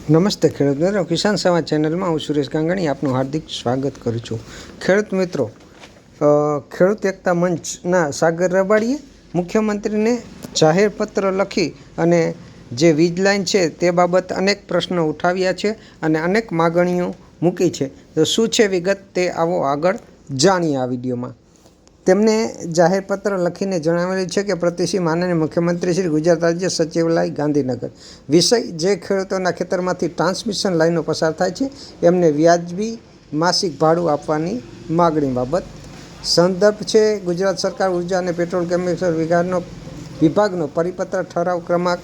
નમસ્તે ખેડૂત મિત્રો, કિસાન સમાજ ચેનલમાં હું સુરેશ ગાંગણી આપનું હાર્દિક સ્વાગત કરું છું. ખેડૂત મિત્રો, ખેડૂત એકતા મંચના સાગર રબાડીએ મુખ્યમંત્રીને જાહેર પત્ર લખી અને જે વીજ લાઇન છે તે બાબત અનેક પ્રશ્નો ઉઠાવ્યા છે અને અનેક માગણીઓ મૂકી છે. તો શું છે વિગત તે આવો આગળ જાણીએ આ વિડીયોમાં. તેમણે જાહેર પત્ર લખીને જણાવેલું છે કે પ્રતિશ્રી માનનીય મુખ્યમંત્રી શ્રી, ગુજરાત રાજ્ય સચિવાલય ગાંધીનગર. વિષય: જે ખેડૂતોના ખેતરમાંથી ટ્રાન્સમિશન લાઇનો પસાર થાય છે એમને વ્યાજબી માસિક ભાડું આપવાની માગણી બાબત. સંદર્ભ છે ગુજરાત સરકાર ઉર્જા અને પેટ્રોલ કેમિકલ વિભાગનો પરિપત્ર ઠરાવ ક્રમાંક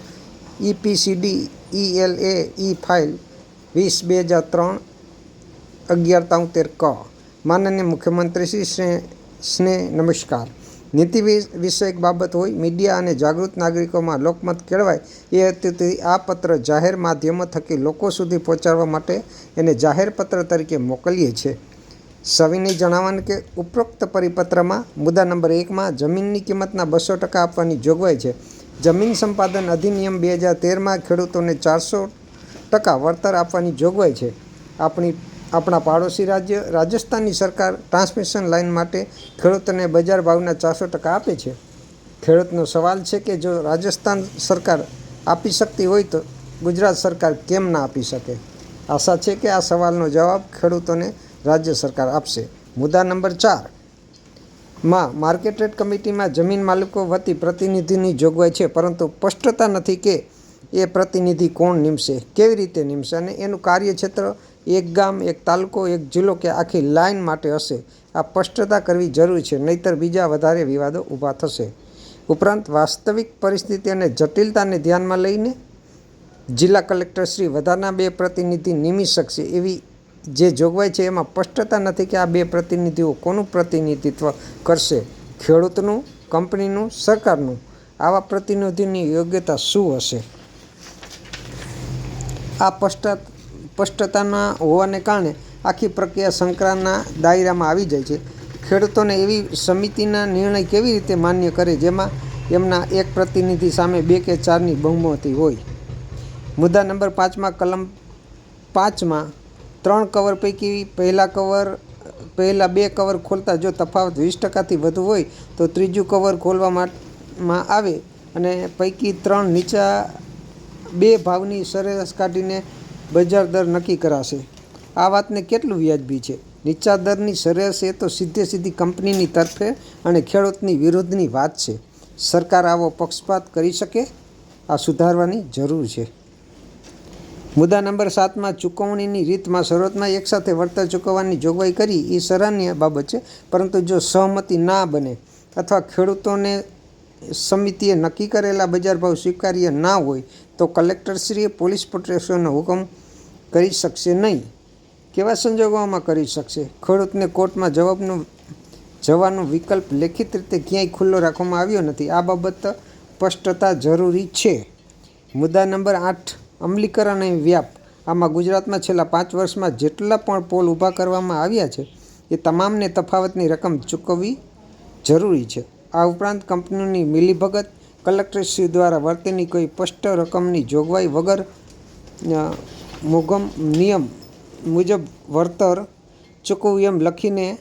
EPCD/ELAE ફાઇલ 20/2003 1173 ક. માનનીય મુખ્યમંત્રી શ્રી સ્નેહ નમસ્કાર. નીતિ વિષયક બાબત હોય, મીડિયા અને જાગૃત નાગરિકોમાં લોકમત કેળવાય એ હેતુથી આ પત્ર જાહેર માધ્યમો થકી લોકો સુધી પહોંચાડવા માટે એને જાહેર પત્ર તરીકે મોકલીએ છીએ. સવિનય જણાવવાનું કે ઉપરોક્ત પરિપત્રમાં મુદ્દા નંબર 1માં જમીનની કિંમતના 200% આપવાની જોગવાઈ છે. જમીન સંપાદન અધિનિયમ 2013માં ખેડૂતોને 400% વળતર આપવાની જોગવાઈ છે. આપણા પાડોશી રાજ્ય રાજસ્થાનની સરકાર ટ્રાન્સમિશન લાઇન માટે ખેડૂતોને બજાર ભાવના 400% આપે છે. ખેડૂતનો સવાલ છે કે જો રાજસ્થાન સરકાર આપી શકતી હોય તો ગુજરાત સરકાર કેમ ના આપી શકે? આશા છે કે આ સવાલનો જવાબ ખેડૂતોને રાજ્ય સરકાર આપશે. મુદ્દા નંબર 4માં માર્કેટ રેટ કમિટીમાં જમીન માલિકો વતી પ્રતિનિધિની જોગવાઈ છે, પરંતુ સ્પષ્ટતા નથી કે એ પ્રતિનિધિ કોણ નિમશે, કેવી રીતે નિમશે અને એનું કાર્યક્ષેત્ર એક ગામ, એક તાલુકો, એક જિલ્લો કે આખી લાઇન માટે હશે. આ સ્પષ્ટતા કરવી જરૂરી છે, નહીંતર બીજા વધારે વિવાદો ઊભા થશે. ઉપરાંત વાસ્તવિક પરિસ્થિતિ અને જટિલતાને ધ્યાનમાં લઈને જિલ્લા કલેક્ટર શ્રી વધારાના 2 પ્રતિનિધિ નિમી શકશે એવી જે જોગવાઈ છે એમાં સ્પષ્ટતા નથી કે આ 2 પ્રતિનિધિઓ કોનું પ્રતિનિધિત્વ કરશે, ખેડૂતનું, કંપનીનું, સરકારનું. આવા પ્રતિનિધિની યોગ્યતા શું હશે? આ સ્પષ્ટતાના હોવાને કારણે આખી પ્રક્રિયા સંકરાના દાયરામાં આવી જાય છે. ખેડૂતોને એવી સમિતિના નિર્ણય કેવી રીતે માન્ય કરે જેમાં એમના એક પ્રતિનિધિ સામે 2 કે 4ની બહુમતી હોય? મુદ્દા નંબર 5માં કલમ 5માં 3 કવર પૈકી પહેલા 2 કવર ખોલતા જો તફાવત 20%થી વધુ હોય તો ત્રીજું કવર ખોલવામાં આવે અને પૈકી 3 નીચા 2 ભાવની સરેરાશ કાઢીને બજાર દર નક્કી કરાશે. આ વાતને કેટલું વ્યાજબી છે? નીચા દરની સરેરાશ એ તો સીધી કંપનીની તરફે અને ખેડૂતની વિરુદ્ધની વાત છે. સરકાર આવો પક્ષપાત કરી શકે? આ સુધારવાની જરૂર છે. મુદ્દા નંબર 7માં ચૂકવણીની રીતમાં શરૂઆતમાં એકસાથે વળતર ચૂકવવાની જોગવાઈ કરી એ સરાહનીય બાબત છે, પરંતુ જો સહમતિ ના બને અથવા ખેડૂતોને સમિતિએ નક્કી કરેલા બજાર ભાવ સ્વીકાર્ય ના હોય તો કલેક્ટરશ્રીએ પોલીસ પ્રોટેક્શનનો હુકમ કરી શકશે નહીં. કેવા સંજોગોમાં કરી શકશે? ખેડૂતને કોર્ટમાં જવાનો વિકલ્પ લેખિત રીતે ક્યાંય ખુલ્લો રાખવામાં આવ્યો નથી. આ બાબત સ્પષ્ટતા જરૂરી છે. મુદ્દા નંબર 8 અમલીકરણ અને વ્યાપ. આમાં ગુજરાતમાં છેલ્લા 5 વર્ષમાં જેટલા પણ પોલ ઊભા કરવામાં આવ્યા છે એ તમામને તફાવતની રકમ ચૂકવવી જરૂરી છે. આ ઉપરાંત કંપનીઓની મિલીભગત, કલેક્ટરશ્રી દ્વારા વર્તેની કોઈ સ્પષ્ટ રકમની જોગવાઈ વગર નિયમ મુજબ વળતર ચૂકવવું એમ લખીને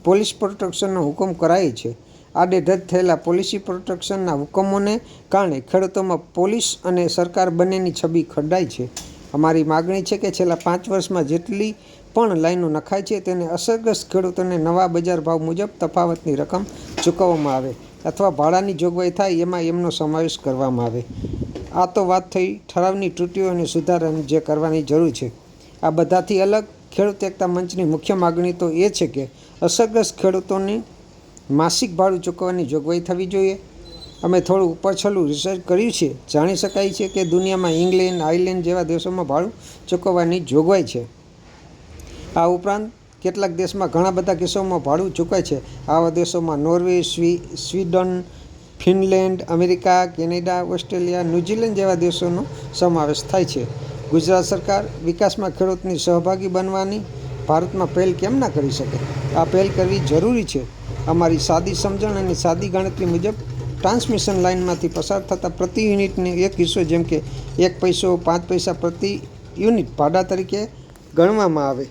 પોલીસ પ્રોટેક્શનનો હુકમ કરાય છે. આડેધડ થયેલા પોલીસ પ્રોટેક્શનના હુકમોને કારણે ખેડૂતોમાં પોલીસ અને સરકાર બંનેની છબી ખરડાય છે. અમારી માગણી છે કે છેલ્લા 5 વર્ષમાં જેટલી પણ લાઈનો નખાય છે તેને અસરગ્રસ્ત ખેડૂતોને નવા બજાર ભાવ મુજબ તફાવતની રકમ ચૂકવવામાં આવે અથવા ભાડાની જોગવાઈ થાય એમાં એમનો સમાવેશ કરવામાં આવે. આ તો વાત થઈ ઠરાવની ત્રુટીઓ અને સુધારાની જે કરવાની જરૂર છે. આ બધાથી અલગ ખેડૂત એકતા મંચની મુખ્ય માગણી તો એ છે કે અસરગ્રસ્ત ખેડૂતોની માસિક ભાડું ચૂકવવાની જોગવાઈ થવી જોઈએ. અમે થોડું ઉપરછલ્લું રિસર્ચ કર્યું છે. જાણી શકાય છે કે દુનિયામાં ઇંગ્લેન્ડ, આયર્લેન્ડ જેવા દેશોમાં ભાડું ચૂકવવાની જોગવાઈ છે. આ ઉપરાંત કેટલાક દેશમાં ઘણા બધા કેસોમાં ભાડું ચૂકવાય છે. આવા દેશોમાં Norway, Sweden, Finland, America, Canada, Australia, New Zealand જેવા દેશોનો સમાવેશ થાય છે. ગુજરાત સરકાર વિકાસમાં ખેડૂતની સહભાગી બનવાની ભારતમાં પહેલ કેમ ના કરી શકે? આ પહેલ કરવી જરૂરી છે. અમારી સાદી સમજણ અને સાદી ગણતરી મુજબ ટ્રાન્સમિશન લાઇનમાંથી પસાર થતા પ્રતિ યુનિટને એક હિસ્સો જેમ કે 1 પૈસો 5 પૈસા પ્રતિ યુનિટ ભાડા તરીકે ગણવામાં આવે।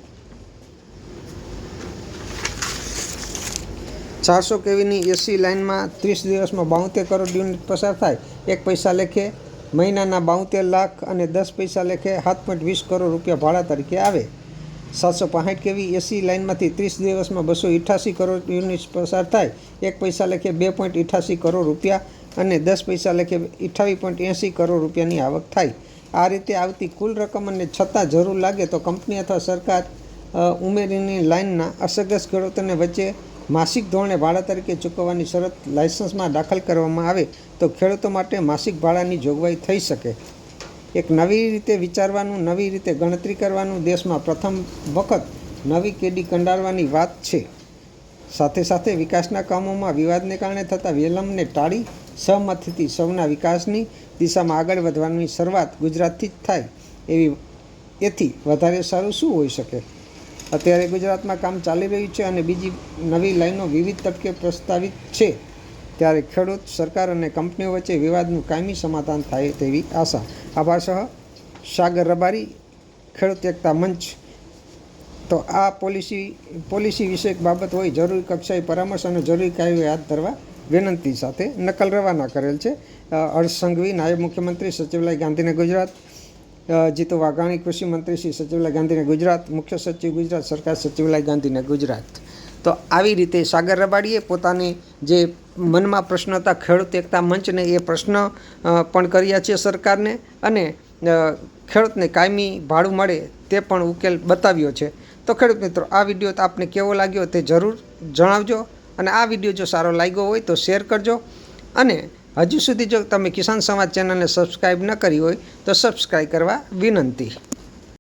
400 kVની એસી લાઇનમાં 30 દિવસમાં 72 કરોડ યુનિટ પસાર થાય, 1 પૈસા લેખે મહિનાના 72 લાખ અને 10 પૈસા લેખે 7.20 કરોડ રૂપિયા ભાડા તરીકે આવે। 765 kV એસી લાઇનમાંથી 30 દિવસમાં 288 કરોડ યુનિટ પસાર થાય, 1 પૈસા લેખે 2.88 કરોડ રૂપિયા અને 10 પૈસા લેખે 28.80 કરોડ રૂપિયાની આવક થાય। આ રીતે આવતી કુલ રકમ અને છતાં જરૂર લાગે તો કંપની અથવા સરકાર ઉમેરીની લાઇનના અસરગ્રસ્ત ખેડૂતોને વચ્ચે માસિક ધોરણે ભાડા તરીકે ચૂકવવાની શરત લાયસન્સમાં દાખલ કરવામાં આવે તો ખેડૂતો માટે માસિક ભાડાની જોગવાઈ થઈ શકે। એક નવી રીતે વિચારવાનું, નવી રીતે ગણતરી કરવાનું દેશમાં પ્રથમ વખત નવી કેડી કંડારવાની વાત છે। સાથે સાથે વિકાસના કામોમાં વિવાદને કારણે થતા વિલંબને ટાળી સહમતિથી સૌના વિકાસની દિશામાં આગળ વધવાની શરૂઆત ગુજરાતથી જ થાય એથી વધારે સારું શું હોઈ શકે। અત્યારે ગુજરાતમાં કામ ચાલી રહ્યું છે અને બીજી નવી લાઈનો વિવિધ તબકે પ્રસ્તાવિત છે, ત્યારે ખેડૂત, સરકાર અને કંપનીઓ વચ્ચે વિવાદનું કાયમી સમાધાન થાય તેવી આશા। આભાર સહ સાગર રબારી, ખેડૂત એકતા મંચ। તો આ પોલિસી વિષયક બાબત હોય જરૂરી કક્ષાએ પરામર્શ અને જરૂરી કાર્યવાહી હાથ ધરવા વિનંતી સાથે નકલ રવાના કરેલ છે। હર્ષ સંઘવી, નાયબ મુખ્યમંત્રી, સચિવાલય ગાંધીનગર, ગુજરાત। જીતુ વાઘાણી, કૃષિ મંત્રી શ્રી, સચિવાલય ગાંધીનગર, ગુજરાત। મુખ્ય સચિવ, ગુજરાત સરકાર, સચિવાલય ગાંધીનગર, ગુજરાત। તો આવી રીતે સાગર રબારીએ પોતાની જે મનમાં પ્રશ્ન હતા ખેડૂત એકતા મંચને એ પ્રશ્ન પણ કર્યા છે સરકારને, અને ખેડૂતને કાયમી ભાડું મળે તે પણ ઉકેલ બતાવ્યો છે। તો ખેડૂત મિત્રો, આ વિડીયો તો આપને કેવો લાગ્યો તે જરૂર જણાવજો, અને આ વિડીયો જો સારો લાગ્યો હોય તો શેર કરજો, અને હજુ સુધી જો તમે કિસાન સંવાદ ચેનલને સબસ્ક્રાઈબ ન કરી હોય તો સબસ્ક્રાઈબ કરવા વિનંતી।